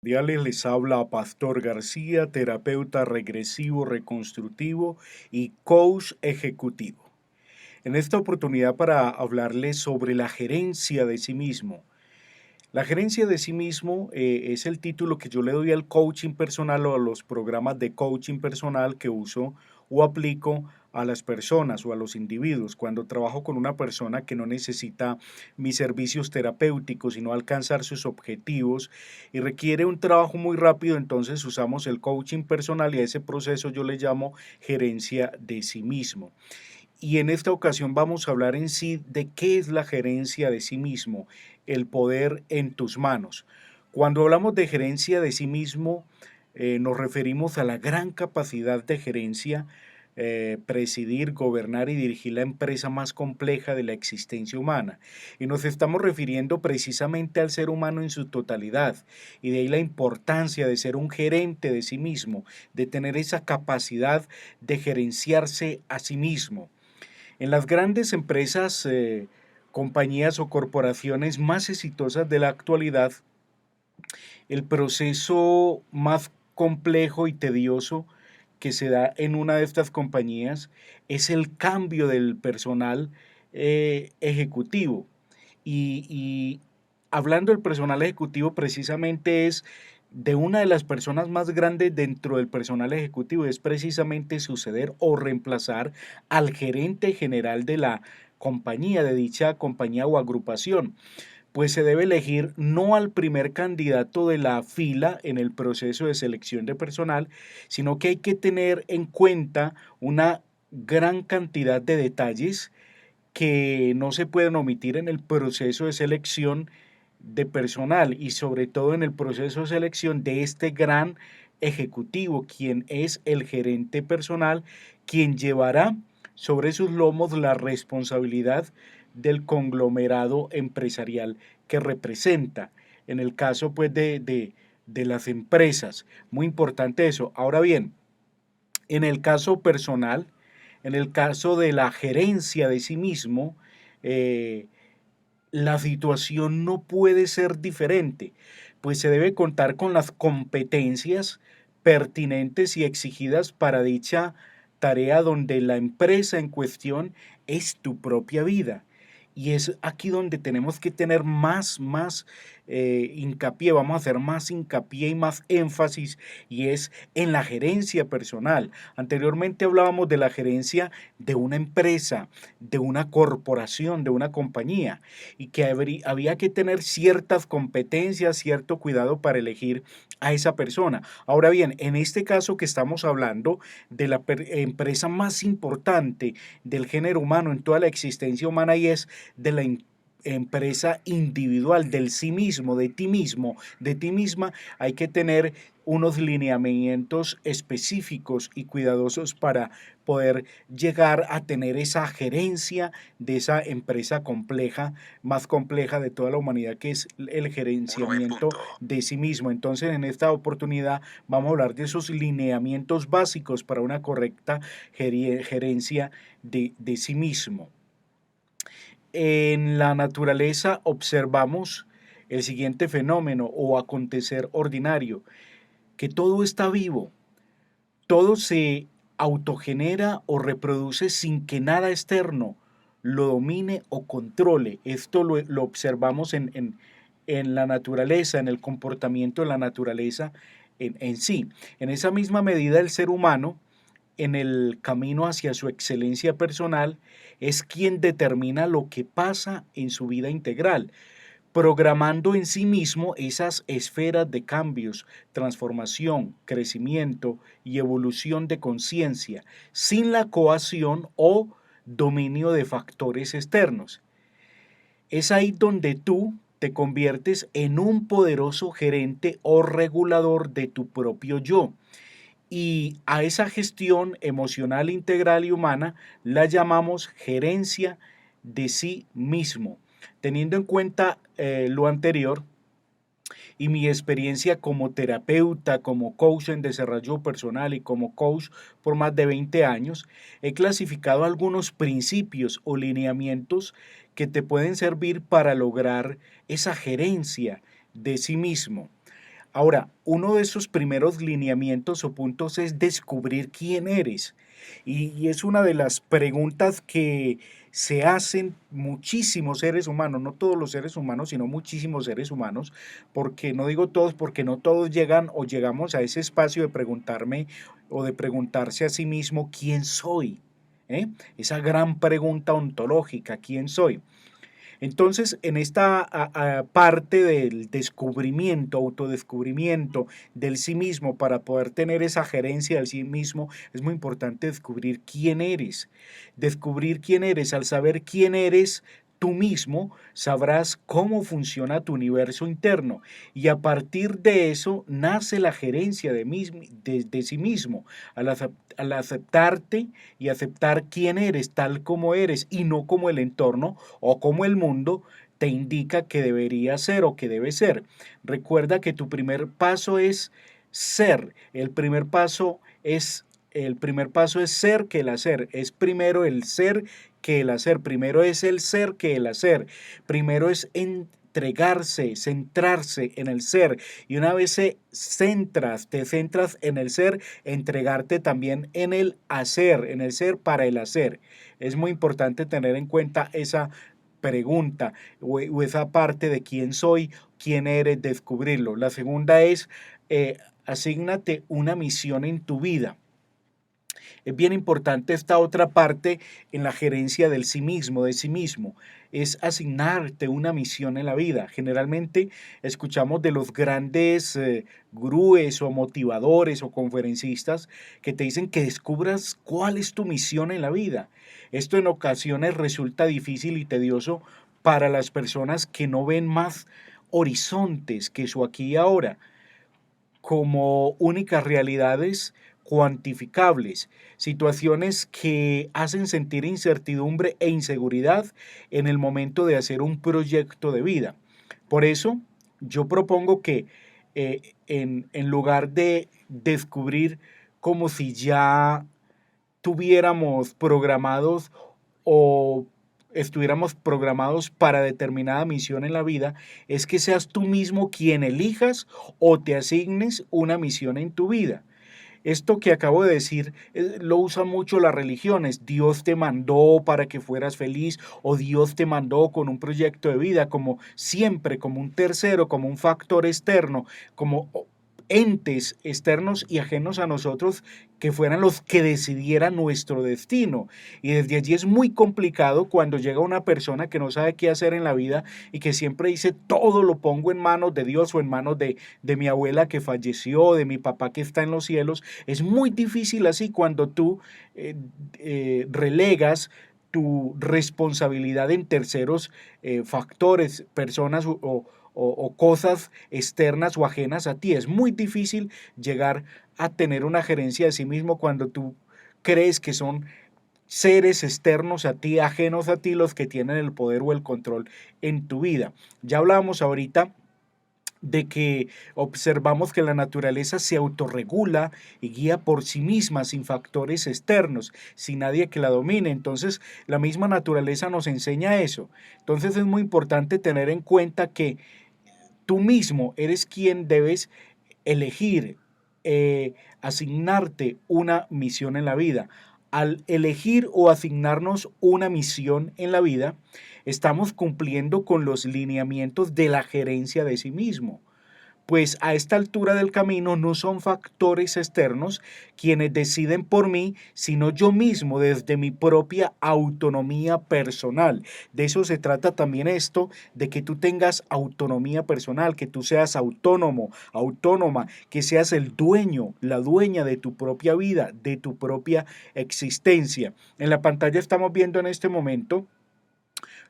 Les habla Pastor García, terapeuta regresivo reconstrutivo y coach ejecutivo. En esta oportunidad para hablarles sobre la gerencia de sí mismo. La gerencia de sí mismo es el título que yo le doy al coaching personal o a los programas de coaching personal que uso o aplico a las personas o a los individuos. Cuando trabajo con una persona que no necesita mis servicios terapéuticos, sino alcanzar sus objetivos y requiere un trabajo muy rápido, entonces usamos el coaching personal y a ese proceso yo le llamo gerencia de sí mismo. Y en esta ocasión vamos a hablar en sí de qué es la gerencia de sí mismo, el poder en tus manos. Cuando hablamos de gerencia de sí mismo, nos referimos a la gran capacidad de gerencia, presidir, gobernar y dirigir la empresa más compleja de la existencia humana. Y nos estamos refiriendo precisamente al ser humano en su totalidad. Y de ahí la importancia de ser un gerente de sí mismo, de tener esa capacidad de gerenciarse a sí mismo. En las grandes empresas, compañías o corporaciones más exitosas de la actualidad, el proceso más complejo y tedioso que se da en una de estas compañías es el cambio del personal ejecutivo. Y hablando del personal ejecutivo, precisamente es de una de las personas más grandes dentro del personal ejecutivo, es precisamente suceder o reemplazar al gerente general de la compañía, de dicha compañía o agrupación. Pues se debe elegir no al primer candidato de la fila en el proceso de selección de personal, sino que hay que tener en cuenta una gran cantidad de detalles que no se pueden omitir en el proceso de selección de personal y sobre todo en el proceso de selección de este gran ejecutivo, quien es el gerente personal, quien llevará sobre sus lomos la responsabilidad del conglomerado empresarial que representa. En el caso pues de las empresas, muy importante eso. Ahora bien, en el caso personal, en el caso de la gerencia de sí mismo, eh, la situación no puede ser diferente, pues se debe contar con las competencias pertinentes y exigidas para dicha tarea donde la empresa en cuestión es tu propia vida. Y es aquí donde tenemos que tener más hincapié, vamos a hacer más hincapié y más énfasis, y es en la gerencia personal. Anteriormente hablábamos de la gerencia de una empresa, de una corporación, de una compañía, y que había que tener ciertas competencias, cierto cuidado para elegir a esa persona. Ahora bien, en este caso que estamos hablando de la empresa más importante del género humano en toda la existencia humana y es de la empresa individual, del sí mismo, de ti misma, hay que tener unos lineamientos específicos y cuidadosos para poder llegar a tener esa gerencia de esa empresa compleja, más compleja de toda la humanidad, que es el Uno en gerenciamiento punto. de sí mismo. Entonces, en esta oportunidad vamos a hablar de esos lineamientos básicos para una correcta gerencia de sí mismo. En la naturaleza observamos el siguiente fenómeno o acontecer ordinario, que todo está vivo, todo se autogenera o reproduce sin que nada externo lo domine o controle. Esto lo observamos en la naturaleza, en el comportamiento de la naturaleza en sí. En esa misma medida, el ser humano, en el camino hacia su excelencia personal, es quien determina lo que pasa en su vida integral, programando en sí mismo esas esferas de cambios, transformación, crecimiento y evolución de conciencia, sin la coacción o dominio de factores externos. Es ahí donde tú te conviertes en un poderoso gerente o regulador de tu propio yo. Y a esa gestión emocional integral y humana la llamamos gerencia de sí mismo. Teniendo en cuenta lo anterior y mi experiencia como terapeuta, como coach en desarrollo personal y como coach por más de 20 años, he clasificado algunos principios o lineamientos que te pueden servir para lograr esa gerencia de sí mismo. Ahora, uno de esos primeros lineamientos o puntos es descubrir quién eres. Y es una de las preguntas que se hacen muchísimos seres humanos, no todos los seres humanos, sino muchísimos seres humanos, porque no digo todos, porque no todos llegan o llegamos a ese espacio de preguntarme o de preguntarse a sí mismo quién soy. ¿Eh? Esa gran pregunta ontológica, ¿quién soy? Entonces, en esta parte del descubrimiento, autodescubrimiento del sí mismo, para poder tener esa gerencia del sí mismo, es muy importante descubrir quién eres. Descubrir quién eres, al saber quién eres, tú mismo sabrás cómo funciona tu universo interno y a partir de eso nace la gerencia de sí mismo. Al aceptarte y aceptar quién eres tal como eres y no como el entorno o como el mundo te indica que debería ser o que debe ser. Recuerda que tu primer paso es ser. El primer paso es ser que el hacer. Es primero el ser que el hacer. Primero es el ser que el hacer. Primero es entregarse, centrarse en el ser. Y una vez te centras en el ser, entregarte también en el hacer, en el ser para el hacer. Es muy importante tener en cuenta esa pregunta o esa parte de quién soy, quién eres, descubrirlo. La segunda es, asígnate una misión en tu vida. Es bien importante esta otra parte en la gerencia del sí mismo, de sí mismo, es asignarte una misión en la vida. Generalmente escuchamos de los grandes gurúes o motivadores o conferencistas que te dicen que descubras cuál es tu misión en la vida. Esto en ocasiones resulta difícil y tedioso para las personas que no ven más horizontes que su aquí y ahora como únicas realidades cuantificables, situaciones que hacen sentir incertidumbre e inseguridad en el momento de hacer un proyecto de vida. Por eso, yo propongo que en lugar de descubrir como si ya tuviéramos programados o estuviéramos programados para determinada misión en la vida, es que seas tú mismo quien elijas o te asignes una misión en tu vida. Esto que acabo de decir lo usan mucho las religiones. Dios te mandó para que fueras feliz o Dios te mandó con un proyecto de vida, como siempre, como un tercero, como un factor externo, como entes externos y ajenos a nosotros que fueran los que decidieran nuestro destino. Y desde allí es muy complicado cuando llega una persona que no sabe qué hacer en la vida y que siempre dice todo lo pongo en manos de Dios o en manos de mi abuela que falleció, de mi papá que está en los cielos. Es muy difícil así cuando tú relegas tu responsabilidad en terceros factores, personas o cosas externas o ajenas a ti. Es muy difícil llegar a tener una gerencia de sí mismo cuando tú crees que son seres externos a ti, ajenos a ti, los que tienen el poder o el control en tu vida. Ya hablábamos ahorita de que observamos que la naturaleza se autorregula y guía por sí misma sin factores externos, sin nadie que la domine. Entonces, la misma naturaleza nos enseña eso. Entonces, es muy importante tener en cuenta que tú mismo eres quien debes elegir, asignarte una misión en la vida. Al elegir o asignarnos una misión en la vida, estamos cumpliendo con los lineamientos de la gerencia de sí mismo pues a esta altura del camino no son factores externos quienes deciden por mí, sino yo mismo desde mi propia autonomía personal. De eso se trata también esto, de que tú tengas autonomía personal, que tú seas autónomo, autónoma, que seas el dueño, la dueña de tu propia vida, de tu propia existencia. En la pantalla estamos viendo en este momento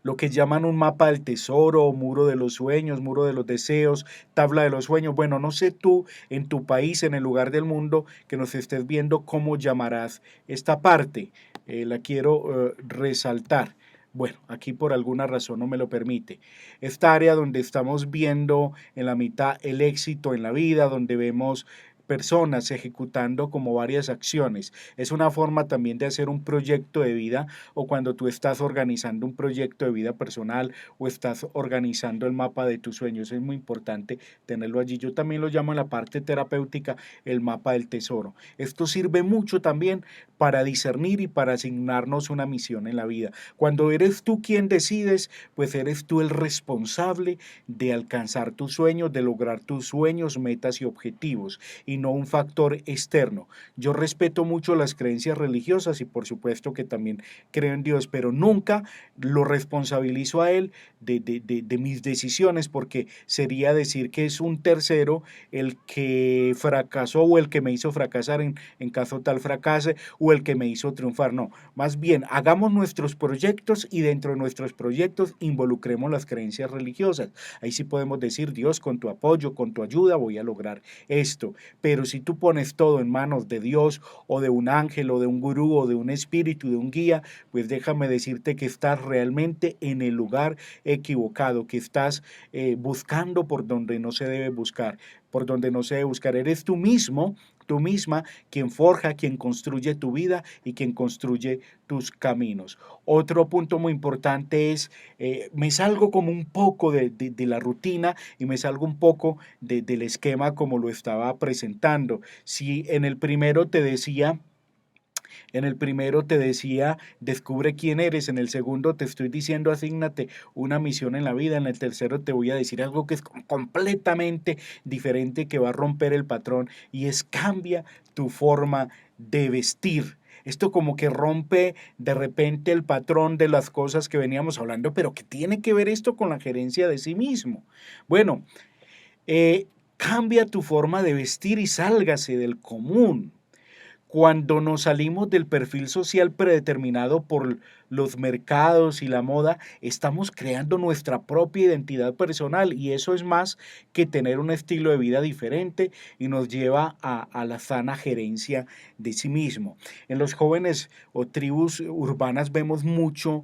lo que llaman un mapa del tesoro, muro de los sueños, muro de los deseos, tabla de los sueños. Bueno, no sé tú en tu país, en el lugar del mundo que nos estés viendo, cómo llamarás esta parte. La quiero resaltar. Bueno, aquí por alguna razón no me lo permite. Esta área donde estamos viendo en la mitad el éxito en la vida, donde vemos personas ejecutando como varias acciones. Es una forma también de hacer un proyecto de vida, o cuando tú estás organizando un proyecto de vida personal o estás organizando el mapa de tus sueños. Es muy importante tenerlo allí. Yo también lo llamo en la parte terapéutica el mapa del tesoro. Esto sirve mucho también para discernir y para asignarnos una misión en la vida. Cuando eres tú quien decides, pues eres tú el responsable de alcanzar tus sueños, de lograr tus sueños, metas y objetivos, y no un factor externo. Yo respeto mucho las creencias religiosas y por supuesto que también creo en Dios, pero nunca lo responsabilizo a Él de mis decisiones, porque sería decir que es un tercero el que fracasó o el que me hizo fracasar en caso tal fracase, o el que me hizo triunfar. No, más bien hagamos nuestros proyectos y dentro de nuestros proyectos involucremos las creencias religiosas. Ahí sí podemos decir: Dios, con tu apoyo, con tu ayuda voy a lograr esto. Pero si tú pones todo en manos de Dios o de un ángel o de un gurú o de un espíritu, de un guía, pues déjame decirte que estás realmente en el lugar equivocado, que estás buscando por donde no se debe buscar, por donde no se debe buscar. Eres tú mismo, tú misma, quien forja, quien construye tu vida y quien construye tus caminos. Otro punto muy importante es, me salgo como un poco de la rutina y me salgo un poco del esquema como lo estaba presentando. Si en el primero te decía, descubre quién eres. En el segundo te estoy diciendo, asígnate una misión en la vida. En el tercero te voy a decir algo que es completamente diferente, que va a romper el patrón, y es: cambia tu forma de vestir. Esto como que rompe de repente el patrón de las cosas que veníamos hablando, pero ¿qué tiene que ver esto con la gerencia de sí mismo? Bueno, cambia tu forma de vestir y sálgase del común. Cuando nos salimos del perfil social predeterminado por los mercados y la moda, estamos creando nuestra propia identidad personal, y eso es más que tener un estilo de vida diferente, y nos lleva a la sana gerencia de sí mismo. En los jóvenes o tribus urbanas vemos mucho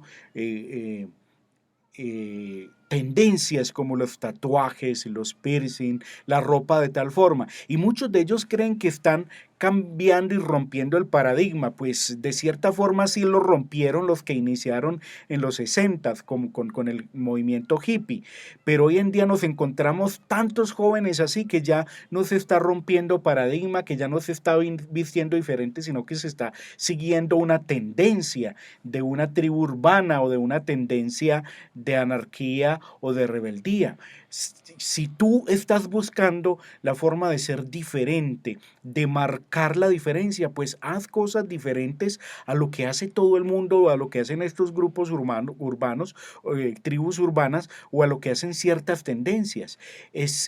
tendencias como los tatuajes, los piercing, la ropa de tal forma, y muchos de ellos creen que están cambiando y rompiendo el paradigma. Pues de cierta forma sí lo rompieron los que iniciaron en los 60 con el movimiento hippie, pero hoy en día nos encontramos tantos jóvenes así, que ya no se está rompiendo paradigma, que ya no se está vistiendo diferente, sino que se está siguiendo una tendencia de una tribu urbana o de una tendencia de anarquía o de rebeldía. Si tú estás buscando la forma de ser diferente, de marcar la diferencia, pues haz cosas diferentes a lo que hace todo el mundo, o a lo que hacen estos grupos urbanos, tribus urbanas, o a lo que hacen ciertas tendencias.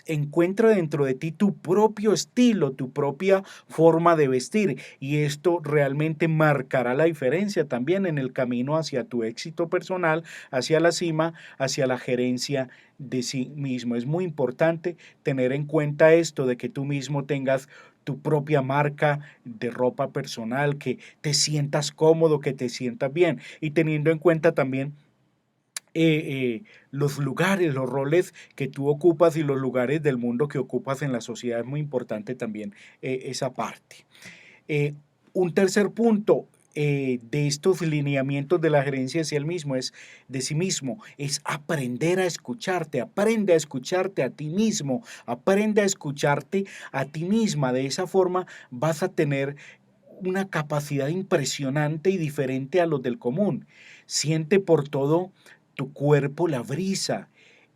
Encuentra dentro de ti tu propio estilo, tu propia forma de vestir, y esto realmente marcará la diferencia también en el camino hacia tu éxito personal, hacia la cima, hacia la gerencia de sí mismo. Es muy importante tener en cuenta esto, de que tú mismo tengas tu propia marca de ropa personal, que te sientas cómodo, que te sientas bien, y teniendo en cuenta también los lugares, los roles que tú ocupas y los lugares del mundo que ocupas en la sociedad. Es muy importante también esa parte. Eh, un tercer punto de estos lineamientos de la gerencia de sí mismo, es aprender a escucharte. Aprende a escucharte a ti mismo, aprende a escucharte a ti misma. De esa forma vas a tener una capacidad impresionante y diferente a los del común. Siente por todo tu cuerpo la brisa,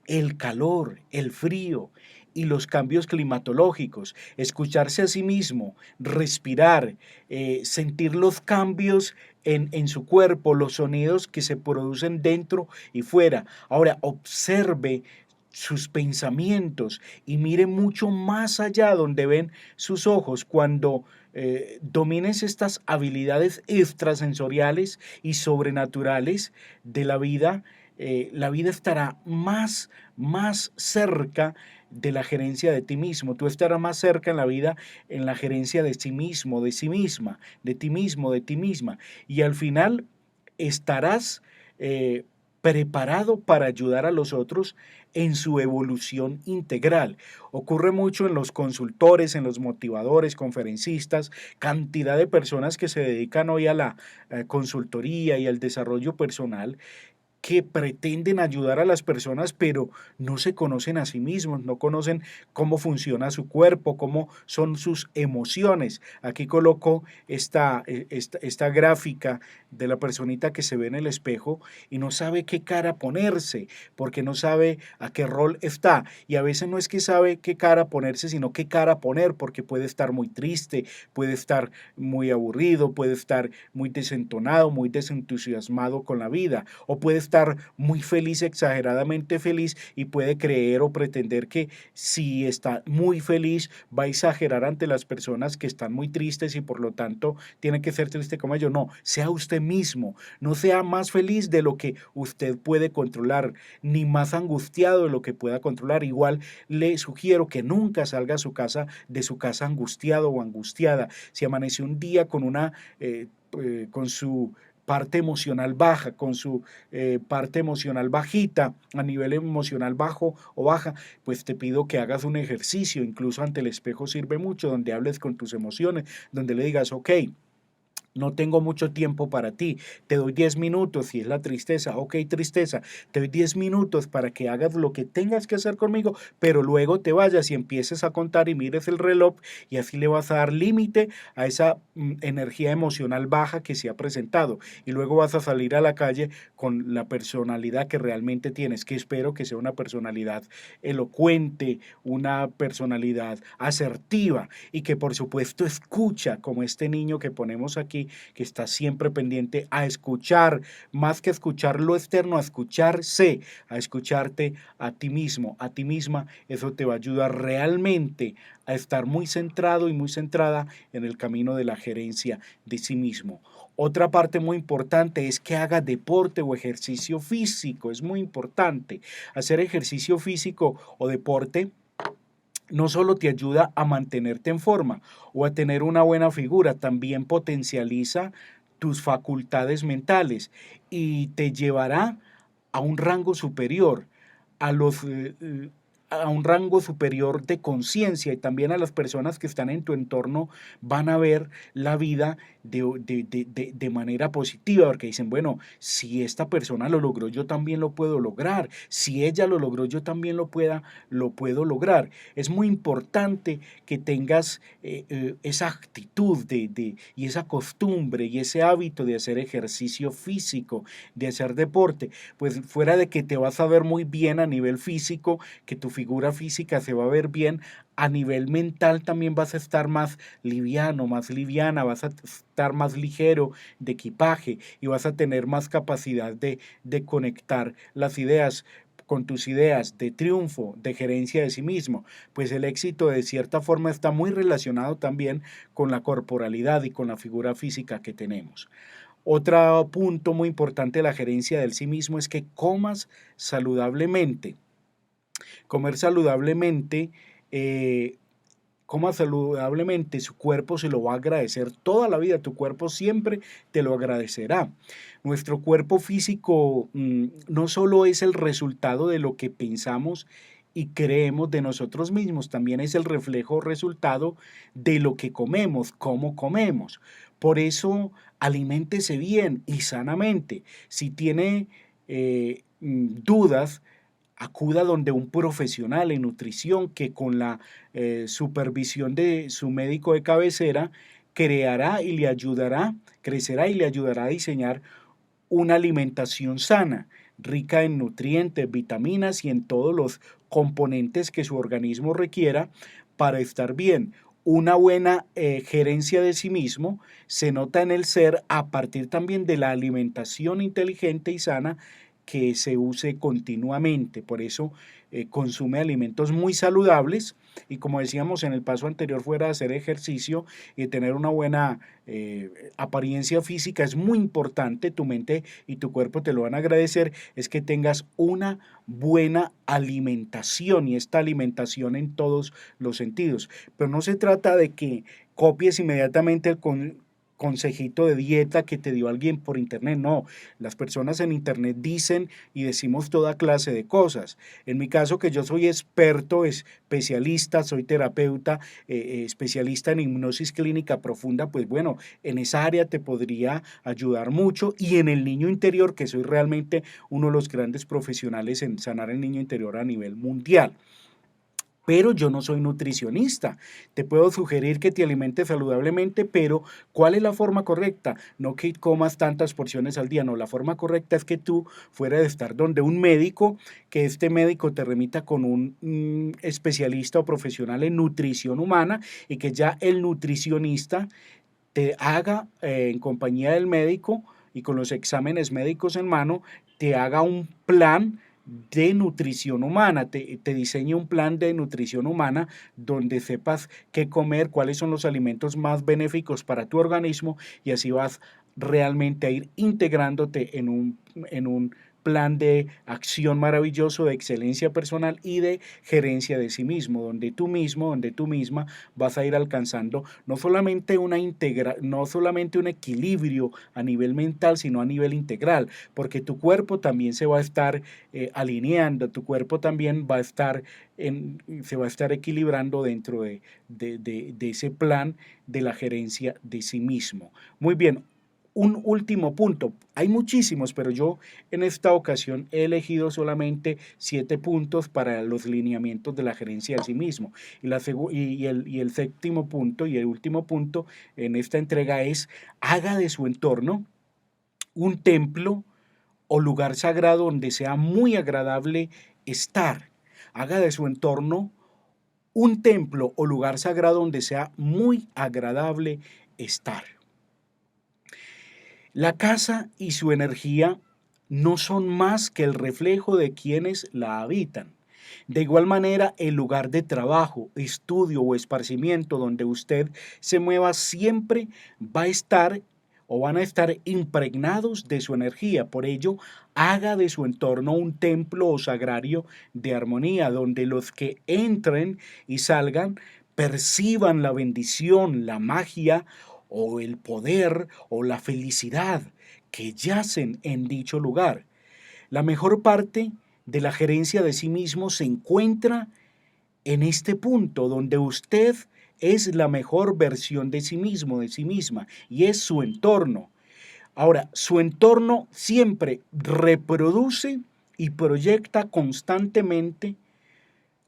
el calor, el frío y los cambios climatológicos. Escucharse a sí mismo, respirar, sentir los cambios en su cuerpo, los sonidos que se producen dentro y fuera. Ahora, observe sus pensamientos y mire mucho más allá donde ven sus ojos. Cuando domines estas habilidades extrasensoriales y sobrenaturales de la vida estará más cerca de la gerencia de ti mismo. Tú estarás más cerca en la vida, en la gerencia de sí mismo, de sí misma, de ti mismo, de ti misma. Y al final estarás preparado para ayudar a los otros en su evolución integral. Ocurre mucho en los consultores, en los motivadores, conferencistas, cantidad de personas que se dedican hoy a la consultoría y al desarrollo personal, que pretenden ayudar a las personas, pero no se conocen a sí mismos, no conocen cómo funciona su cuerpo, cómo son sus emociones. Aquí coloco esta gráfica de la personita que se ve en el espejo y no sabe qué cara ponerse, porque no sabe a qué rol está. Y a veces no es que sabe qué cara ponerse, sino qué cara poner, porque puede estar muy triste, puede estar muy aburrido, puede estar muy desentonado, muy desentusiasmado con la vida, o puede estar muy feliz, exageradamente feliz, y puede creer o pretender que si está muy feliz va a exagerar ante las personas que están muy tristes y por lo tanto tiene que ser triste como ellos. No, sea usted mismo, no sea más feliz de lo que usted puede controlar, ni más angustiado de lo que pueda controlar. Igual le sugiero que nunca salga a su casa, de su casa angustiado o angustiada. Si amanece un día con con su parte emocional baja, con su parte emocional bajita, a nivel emocional bajo o baja, pues te pido que hagas un ejercicio, incluso ante el espejo sirve mucho, donde hables con tus emociones, donde le digas, ok, no tengo mucho tiempo para ti, te doy 10 minutos, si es la tristeza, ok, tristeza, te doy 10 minutos para que hagas lo que tengas que hacer conmigo, pero luego te vayas y empieces a contar y mires el reloj y así le vas a dar límite a esa energía emocional baja que se ha presentado y luego vas a salir a la calle con la personalidad que realmente tienes, que espero que sea una personalidad elocuente, una personalidad asertiva y que por supuesto escucha, como este niño que ponemos aquí, que está siempre pendiente a escuchar, más que escuchar lo externo, a escucharse, a escucharte a ti mismo, a ti misma. Eso te va a ayudar realmente a estar muy centrado y muy centrada en el camino de la gerencia de sí mismo. Otra parte muy importante es que haga deporte o ejercicio físico. Es muy importante hacer ejercicio físico o deporte. No solo te ayuda a mantenerte en forma o a tener una buena figura, también potencializa tus facultades mentales y te llevará a un rango superior, a los a un rango superior de conciencia, y también a las personas que están en tu entorno van a ver la vida de manera positiva, porque dicen, bueno, si esta persona lo logró, yo también lo puedo lograr, si ella lo logró, yo también lo puedo lograr. Es muy importante que tengas esa actitud y esa costumbre y ese hábito de hacer ejercicio físico, de hacer deporte, pues fuera de que te vas a ver muy bien a nivel físico, que tu figura física se va a ver bien, a nivel mental también vas a estar más liviano, más liviana, vas a estar más ligero de equipaje y vas a tener más capacidad de conectar las ideas con tus ideas de triunfo, de gerencia de sí mismo, pues el éxito de cierta forma está muy relacionado también con la corporalidad y con la figura física que tenemos. Otro punto muy importante de la gerencia del sí mismo es que comas saludablemente. Comer saludablemente, eh, coma saludablemente, su cuerpo se lo va a agradecer toda la vida, tu cuerpo siempre te lo agradecerá. Nuestro cuerpo físico no solo es el resultado de lo que pensamos y creemos de nosotros mismos, también es el reflejo resultado de lo que comemos, cómo comemos. Por eso, aliméntese bien y sanamente. Si tiene dudas, acuda donde un profesional en nutrición que con la supervisión de su médico de cabecera creará y le ayudará, crecerá y le ayudará a diseñar una alimentación sana, rica en nutrientes, vitaminas y en todos los componentes que su organismo requiera para estar bien. Una buena gerencia de sí mismo se nota en el ser a partir también de la alimentación inteligente y sana que se use continuamente. Por eso consume alimentos muy saludables y como decíamos en el paso anterior, fuera de hacer ejercicio y tener una buena apariencia física, es muy importante, tu mente y tu cuerpo te lo van a agradecer, es que tengas una buena alimentación y esta alimentación en todos los sentidos. Pero no se trata de que copies inmediatamente consejito de dieta que te dio alguien por internet. No, las personas en internet dicen y decimos toda clase de cosas. En mi caso, que yo soy experto, especialista, soy terapeuta, especialista en hipnosis clínica profunda, pues bueno, en esa área te podría ayudar mucho. Y en el niño interior, que soy realmente uno de los grandes profesionales en sanar el niño interior a nivel mundial. Pero yo no soy nutricionista. Te puedo sugerir que te alimentes saludablemente, pero ¿cuál es la forma correcta? No que comas tantas porciones al día, no, la forma correcta es que tú, fuera de estar donde un médico, que este médico te remita con un especialista o profesional en nutrición humana y que ya el nutricionista te haga en compañía del médico y con los exámenes médicos en mano, te haga un plan de nutrición humana, te diseñe un plan de nutrición humana donde sepas qué comer, cuáles son los alimentos más benéficos para tu organismo y así vas realmente a ir integrándote en un plan de acción maravilloso, de excelencia personal y de gerencia de sí mismo, donde tú mismo, donde tú misma vas a ir alcanzando no solamente no solamente un equilibrio a nivel mental, sino a nivel integral, porque tu cuerpo también se va a estar alineando, tu cuerpo también va a estar se va a estar equilibrando dentro de ese plan de la gerencia de sí mismo. Muy bien. Un último punto, hay muchísimos, pero yo en esta ocasión he elegido solamente 7 puntos para los lineamientos de la gerencia de sí mismo. Y el séptimo punto y el último punto en esta entrega es: haga de su entorno un templo o lugar sagrado donde sea muy agradable estar. Haga de su entorno un templo o lugar sagrado donde sea muy agradable estar. La casa y su energía no son más que el reflejo de quienes la habitan. De igual manera, el lugar de trabajo, estudio o esparcimiento donde usted se mueva siempre va a estar o van a estar impregnados de su energía. Por ello, haga de su entorno un templo o sagrario de armonía, donde los que entren y salgan perciban la bendición, la magia o el poder o la felicidad que yacen en dicho lugar. La mejor parte de la gerencia de sí mismo se encuentra en este punto donde usted es la mejor versión de sí mismo, de sí misma, y es su entorno. Ahora, su entorno siempre reproduce y proyecta constantemente,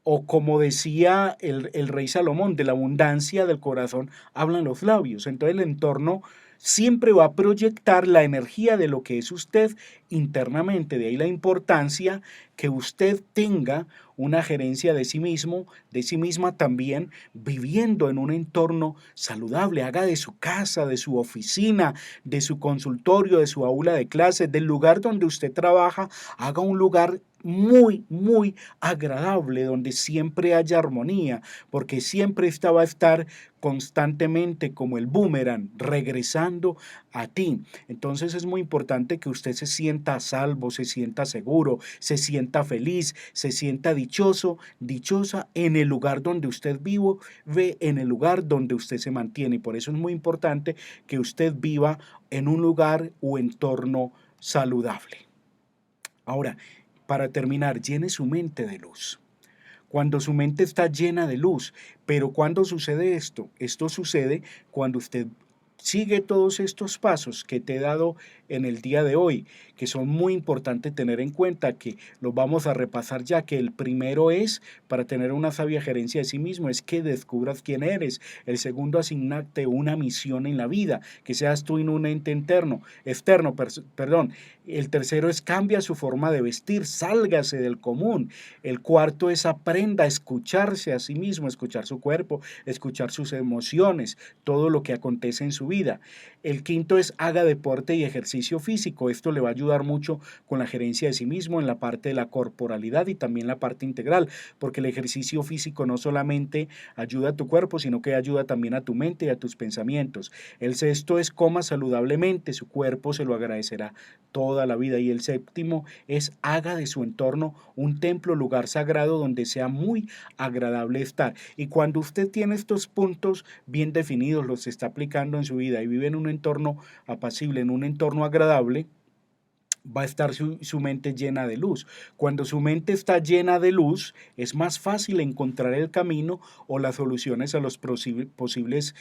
o como decía el rey Salomón, de la abundancia del corazón hablan los labios. Entonces el entorno siempre va a proyectar la energía de lo que es usted internamente. De ahí la importancia que usted tenga una gerencia de sí mismo, de sí misma también, viviendo en un entorno saludable. Haga de su casa, de su oficina, de su consultorio, de su aula de clases, del lugar donde usted trabaja, haga un lugar muy, muy agradable, donde siempre haya armonía, porque siempre esta va a estar constantemente como el boomerang regresando a ti. Entonces es muy importante que usted se sienta a salvo, se sienta seguro, se sienta feliz, se sienta dichoso, dichosa en el lugar donde usted ve, en el lugar donde usted se mantiene. Y por eso es muy importante que usted viva en un lugar o entorno saludable. Ahora, para terminar, llene su mente de luz. Cuando su mente está llena de luz. Pero ¿cuándo sucede esto? Esto sucede cuando usted sigue todos estos pasos que te he dado en el día de hoy, que son muy importantes tener en cuenta, que los vamos a repasar ya, que el primero es, para tener una sabia gerencia de sí mismo, es que descubras quién eres. El segundo, asignarte una misión en la vida, que seas tú en un ente externo. El tercero es cambia su forma de vestir, sálgase del común. El cuarto es aprenda a escucharse a sí mismo, escuchar su cuerpo, escuchar sus emociones, todo lo que acontece en su vida. El quinto es haga deporte y ejercicio físico. Esto le va a ayudar ayudar mucho con la gerencia de sí mismo en la parte de la corporalidad y también la parte integral, porque el ejercicio físico no solamente ayuda a tu cuerpo, sino que ayuda también a tu mente y a tus pensamientos. El sexto es coma saludablemente, su cuerpo se lo agradecerá toda la vida. Y el séptimo es haga de su entorno un templo, lugar sagrado donde sea muy agradable estar. Y cuando usted tiene estos puntos bien definidos, los está aplicando en su vida y vive en un entorno apacible, en un entorno agradable, va a estar su mente llena de luz. Cuando su mente está llena de luz, es más fácil encontrar el camino o las soluciones a los posibles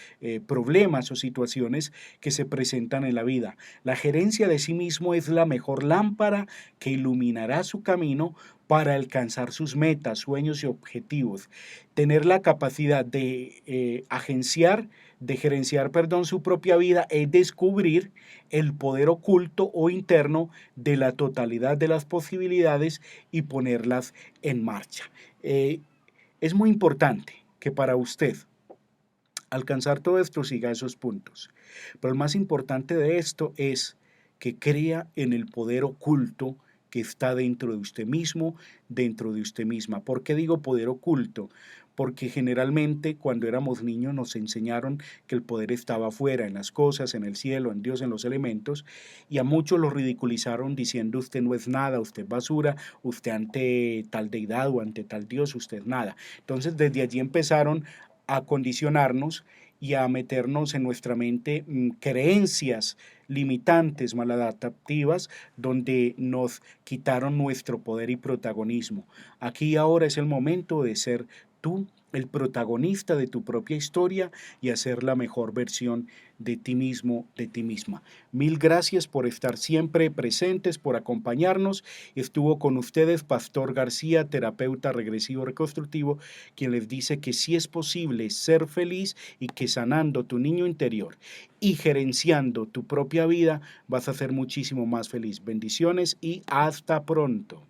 problemas o situaciones que se presentan en la vida. La gerencia de sí mismo es la mejor lámpara que iluminará su camino para alcanzar sus metas, sueños y objetivos. Tener la capacidad de agenciar, de gerenciar, perdón, su propia vida es descubrir el poder oculto o interno de la totalidad de las posibilidades y ponerlas en marcha. Es muy importante que para usted alcanzar todo esto siga esos puntos. Pero el más importante de esto es que crea en el poder oculto que está dentro de usted mismo, dentro de usted misma. ¿Por qué digo poder oculto? Porque generalmente cuando éramos niños nos enseñaron que el poder estaba afuera, en las cosas, en el cielo, en Dios, en los elementos, y a muchos lo ridiculizaron diciendo usted no es nada, usted es basura, usted ante tal deidad o ante tal Dios, usted es nada. Entonces desde allí empezaron a condicionarnos y a meternos en nuestra mente creencias limitantes, maladaptativas, donde nos quitaron nuestro poder y protagonismo. Aquí ahora es el momento de ser tú el protagonista de tu propia historia y hacer la mejor versión de ti mismo, de ti misma. Mil gracias por estar siempre presentes, por acompañarnos. Estuvo con ustedes Pastor García, terapeuta regresivo reconstructivo, quien les dice que sí es posible ser feliz y que sanando tu niño interior y gerenciando tu propia vida vas a ser muchísimo más feliz. Bendiciones y hasta pronto.